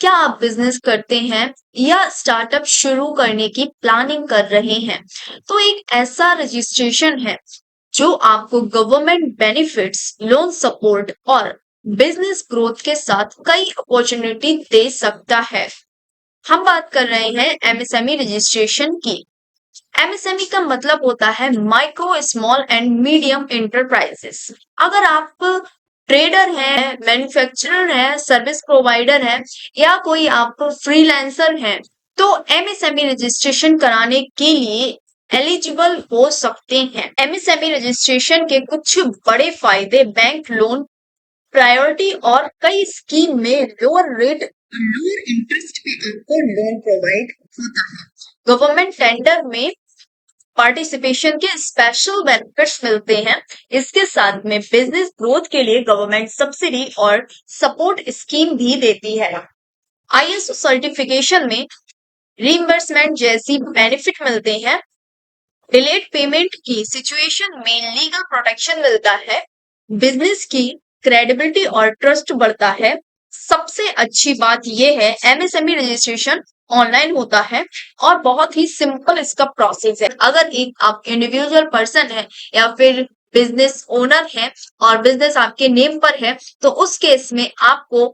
क्या आप बिजनेस करते हैं या स्टार्टअप शुरू करने की प्लानिंग कर रहे हैं, तो एक ऐसा रजिस्ट्रेशन है जो आपको गवर्नमेंट बेनिफिट्स, लोन सपोर्ट और बिजनेस ग्रोथ के साथ कई अपॉर्चुनिटी दे सकता है। हम बात कर रहे हैं एमएसएमई रजिस्ट्रेशन की। एमएसएमई का मतलब होता है micro small and medium enterprises. अगर आप ट्रेडर हैं, मैन्युफैक्चरर हैं, सर्विस प्रोवाइडर हैं या कोई आप फ्रीलांसर हैं, तो एमएसएमई रजिस्ट्रेशन कराने के लिए एलिजिबल हो सकते हैं। एमएसएमई रजिस्ट्रेशन के कुछ बड़े फायदे बैंक लोन, प्रायोरिटी और कई स्कीम में लोअर रेट, लोअर इंटरेस्ट पे आपको लोन प्रोवाइड होता है। गवर्नमेंट टेंडर में पार्टिसिपेशन के स्पेशल बेनिफिट्स मिलते हैं। इसके साथ में बिजनेस ग्रोथ के लिए गवर्नमेंट सब्सिडी और सपोर्ट स्कीम भी देती है। आईएसओ सर्टिफिकेशन में रीइंबर्समेंट जैसी बेनिफिट मिलते हैं। डिलेड पेमेंट की सिचुएशन में लीगल प्रोटेक्शन मिलता है। बिजनेस की क्रेडिबिलिटी और ट्रस्ट बढ़ता है। सबसे अच्छी बात यह है एमएसएमई रजिस्ट्रेशन ऑनलाइन होता है और बहुत ही सिंपल इसका प्रोसेस है। अगर एक आप इंडिविजुअल पर्सन है या फिर बिजनेस ओनर है और बिजनेस आपके नेम पर है, तो उस केस में आपको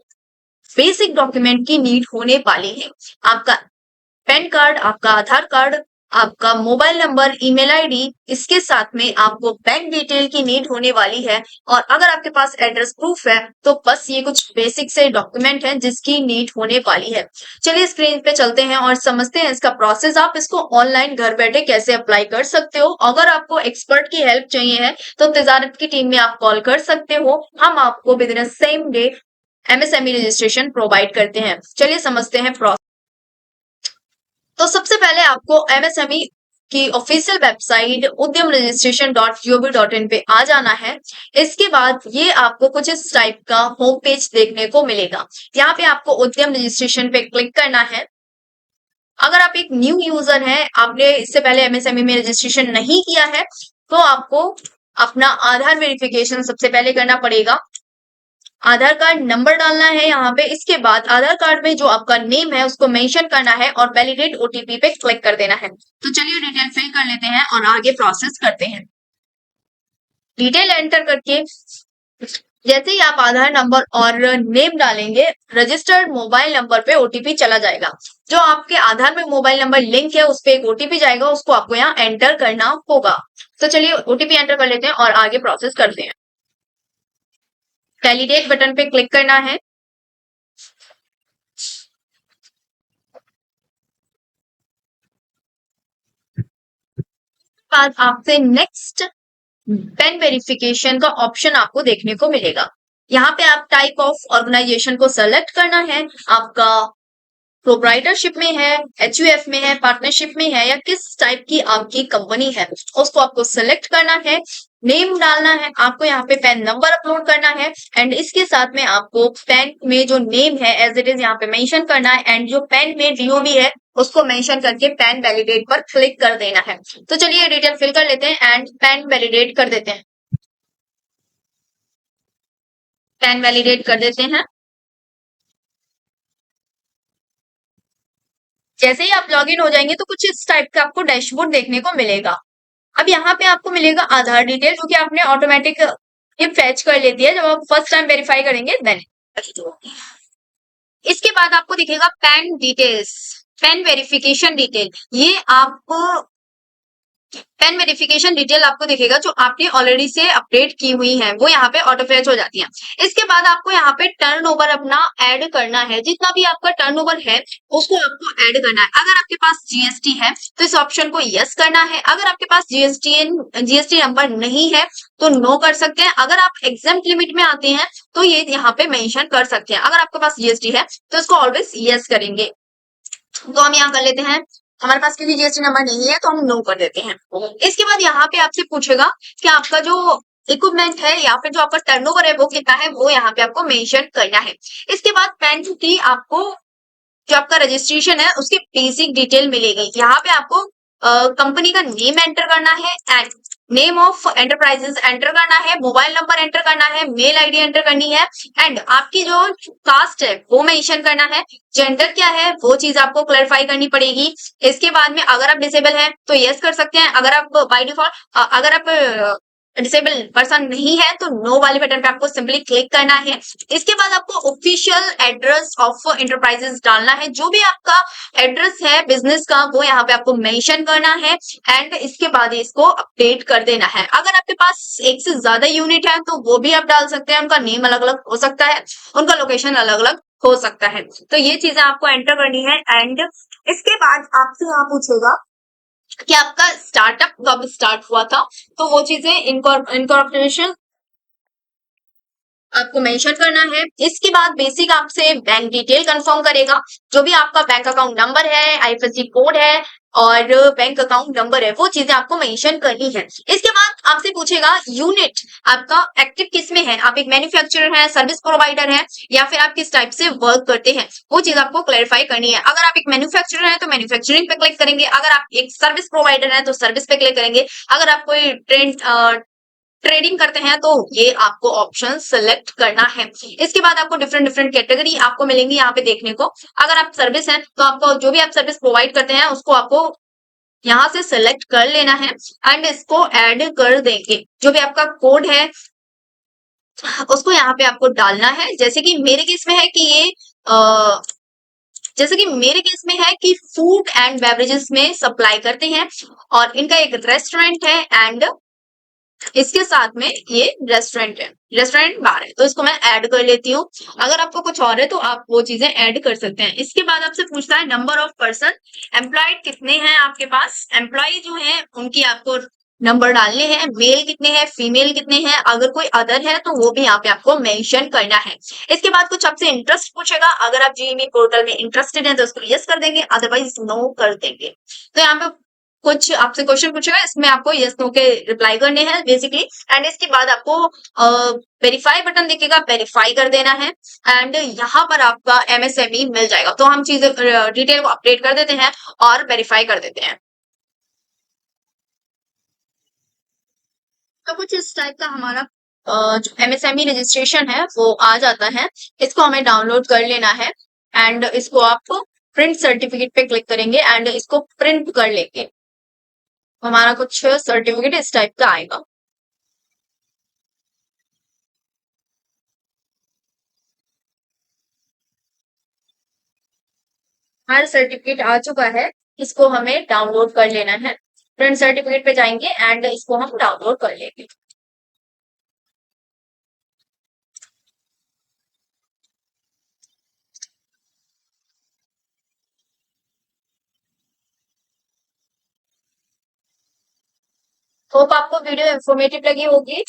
बेसिक डॉक्यूमेंट की नीड होने वाली है। आपका पैन कार्ड, आपका आधार कार्ड, आपका मोबाइल नंबर, ईमेल आईडी, इसके साथ में आपको बैंक डिटेल की नीड होने वाली है। और अगर आपके पास एड्रेस प्रूफ है तो बस ये कुछ बेसिक से डॉक्यूमेंट हैं जिसकी नीड होने वाली है। चलिए स्क्रीन पे चलते हैं और समझते हैं इसका प्रोसेस। आप इसको ऑनलाइन घर बैठे कैसे अप्लाई कर सकते हो। अगर आपको एक्सपर्ट की हेल्प चाहिए है तो तिजारत की टीम में आप कॉल कर सकते हो। हम आपको with in same day MSME registration provide करते हैं। चलिए समझते हैं प्रोसेस। तो सबसे पहले आपको एमएसएमई की ऑफिशियल वेबसाइट udyamregistration.gov.in पे आ जाना है। इसके बाद ये आपको कुछ इस टाइप का होम पेज देखने को मिलेगा। यहाँ पे आपको उद्यम रजिस्ट्रेशन पे क्लिक करना है। अगर आप एक न्यू यूजर हैं, आपने इससे पहले एमएसएमई में रजिस्ट्रेशन नहीं किया है, तो आपको अपना आधार वेरिफिकेशन सबसे पहले करना पड़ेगा। आधार कार्ड नंबर डालना है यहाँ पे। इसके बाद आधार कार्ड में जो आपका नेम है उसको मेंशन करना है और वैलिडेट ओटीपी पे क्लिक कर देना है। तो चलिए डिटेल फिल कर लेते हैं और आगे प्रोसेस करते हैं। डिटेल एंटर करके जैसे ही आप आधार नंबर और नेम डालेंगे, रजिस्टर्ड मोबाइल नंबर पे ओटीपी चला जाएगा। जो आपके आधार में मोबाइल नंबर लिंक है उस पे एक ओटीपी जाएगा, उसको आपको यहाँ एंटर करना होगा। तो चलिए ओटीपी एंटर कर लेते हैं और आगे प्रोसेस करते हैं। वैलिडेट बटन पे क्लिक करना है। बाद आपसे नेक्स्ट पेन वेरिफिकेशन का ऑप्शन आपको देखने को मिलेगा। यहाँ पे आप टाइप ऑफ ऑर्गेनाइजेशन को सेलेक्ट करना है। आपका प्रोप्राइटरशिप में है, एचयूएफ में है, पार्टनरशिप में है या किस टाइप की आपकी कंपनी है उसको आपको सेलेक्ट करना है। नेम डालना है, आपको यहाँ पे पैन नंबर अपलोड करना है एंड इसके साथ में आपको पैन में जो नेम है एज इट इज यहाँ पे मेंशन करना है एंड जो पैन में डीओबी है उसको मेंशन करके पैन वैलिडेट पर क्लिक कर देना है। तो चलिए डिटेल फिल कर लेते हैं एंड पैन वैलिडेट कर देते हैं। पैन वैलिडेट कर देते हैं। जैसे ही आप लॉगिन हो जाएंगे तो कुछ इस टाइप का आपको डैशबोर्ड देखने को मिलेगा। अब यहाँ पे आपको मिलेगा आधार डिटेल जो कि आपने ऑटोमेटिक ये फैच कर लेती है जब आप फर्स्ट टाइम वेरीफाई करेंगे देन। इसके बाद आपको दिखेगा pan details, pan verification detail. ये आपको पैन वेरिफिकेशन डिटेल आपको दिखेगा जो आपने ऑलरेडी से अपडेट की हुई है, वो यहाँ पे ऑटो फैच हो जाती है। इसके बाद आपको यहाँ पे टर्नओवर अपना ऐड करना है। जितना भी आपका टर्नओवर है उसको आपको ऐड करना है। अगर आपके पास जीएसटी है तो इस ऑप्शन को यस करना है। अगर आपके पास जीएसटी नंबर नहीं है तो नो कर सकते हैं। अगर आप एग्जाम लिमिट में आते हैं तो ये यहाँ पे मेंशन कर सकते हैं। अगर आपके पास जीएसटी है तो इसको ऑलवेज यस करेंगे। तो हम यहाँ कर लेते हैं, हमारे पास क्योंकि जीएसटी नंबर नहीं है तो हम नो कर देते हैं। इसके बाद यहाँ पे आपसे पूछेगा कि आपका जो इक्विपमेंट है या फिर जो आपका टर्नओवर है वो कितना है, वो यहाँ पे आपको मेंशन करना है। इसके बाद पैन की आपको जो आपका रजिस्ट्रेशन है उसकी बेसिक डिटेल मिलेगी। यहाँ पे आपको कंपनी का नेम एंटर करना है and name of enterprises enter करना है, मोबाइल नंबर एंटर करना है, मेल आईडी एंटर करनी है एंड आपकी जो कास्ट है वो मेंशन करना है। जेंडर क्या है वो चीज आपको क्लैरिफाई करनी पड़ेगी। इसके बाद में अगर आप डिसेबल हैं तो यस कर सकते हैं, अगर आप बाय डिफॉल्ट अगर आप डिसेबल पर्सन नहीं है तो नो वाले बटन पे आपको सिंपली क्लिक करना है। इसके बाद आपको ऑफिशियल एड्रेस ऑफ एंटरप्राइजेस डालना है, जो भी आपका एड्रेस है बिजनेस का वो यहाँ पे आपको मेंशन करना है एंड इसके बाद इसको अपडेट कर देना है। अगर आपके पास एक से ज्यादा यूनिट है तो वो भी आप डाल सकते हैं, उनका नेम अलग अलग हो सकता है, उनका लोकेशन अलग अलग हो सकता है। तो ये चीजें आपको एंटर करनी है एंड इसके बाद आपसे यहाँ पूछेगा कि आपका स्टार्टअप कब स्टार्ट हुआ था, तो वो चीजें इनकॉर्पोरेशन आपको मेंशन करना है। इसके बाद बेसिक आपसे बैंक डिटेल कंफर्म करेगा, जो भी आपका बैंक अकाउंट नंबर है, आईएफएससी कोड है और बैंक अकाउंट नंबर है वो चीजें आपको मेंशन करनी है। इसके बाद आपसे पूछेगा यूनिट आपका एक्टिव किस में है, आप एक मैन्युफैक्चरर है, सर्विस प्रोवाइडर है या फिर आप किस टाइप से वर्क करते हैं वो चीज आपको क्लैरिफाई करनी है। अगर आप एक मैन्युफैक्चरर है तो मैन्युफैक्चरिंग पे क्लिक करेंगे, अगर आप एक सर्विस प्रोवाइडर है तो सर्विस पे क्लिक करेंगे, अगर आप कोई ट्रेडिंग करते हैं तो ये आपको ऑप्शन सेलेक्ट करना है। इसके बाद आपको डिफरेंट डिफरेंट कैटेगरी आपको मिलेंगी यहाँ पे देखने को। अगर आप सर्विस हैं तो आपको जो भी आप सर्विस प्रोवाइड करते हैं उसको आपको यहाँ से सेलेक्ट कर लेना है एंड इसको ऐड कर देंगे। जो भी आपका कोड है उसको यहाँ पे आपको डालना है। जैसे कि मेरे केस में है कि ये जैसे कि मेरे केस में है कि फूड एंड बेवरेजेस में सप्लाई करते हैं और इनका एक रेस्टोरेंट है एंड इसके साथ में ये रेस्टोरेंट है, रेस्टोरेंट बार है, तो इसको मैं ऐड कर लेती हूँ। अगर आपको कुछ और है तो आप वो चीजें ऐड कर सकते हैं। इसके बाद आपसे पूछता है नंबर ऑफ पर्सन, एम्प्लॉयड कितने हैं आपके पास, एम्प्लॉय जो है उनकी आपको नंबर डालने हैं, मेल कितने हैं, फीमेल कितने हैं, अगर कोई अदर है तो वो भी यहाँ पे आपको मेंशन करना है। इसके बाद कुछ आपसे इंटरेस्ट पूछेगा, अगर आप जीईएमई पोर्टल में इंटरेस्टेड हैं तो उसको यस कर देंगे, अदरवाइज नो कर देंगे। तो यहाँ पे कुछ आपसे क्वेश्चन पूछेगा, इसमें आपको यस नो के रिप्लाई करने हैं बेसिकली एंड इसके बाद आपको वेरीफाई बटन दिखेगा, वेरीफाई कर देना है एंड यहाँ पर आपका एमएसएमई मिल जाएगा। तो हम चीजें डिटेल को अपडेट कर देते हैं और वेरीफाई कर देते हैं। तो कुछ इस टाइप का हमारा जो एमएसएमई रजिस्ट्रेशन है वो आ जाता है। इसको हमें डाउनलोड कर लेना है एंड इसको आप प्रिंट सर्टिफिकेट पे क्लिक करेंगे एंड इसको प्रिंट कर लेंगे। हमारा कुछ सर्टिफिकेट इस टाइप का आएगा। हमारा सर्टिफिकेट आ चुका है, इसको हमें डाउनलोड कर लेना है। प्रिंट सर्टिफिकेट पे जाएंगे एंड इसको हम डाउनलोड कर लेंगे। होप आपको वीडियो इंफॉर्मेटिव लगी होगी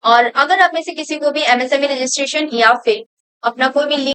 और अगर आप में से किसी को भी एमएसएमई रजिस्ट्रेशन या फिर अपना कोई भी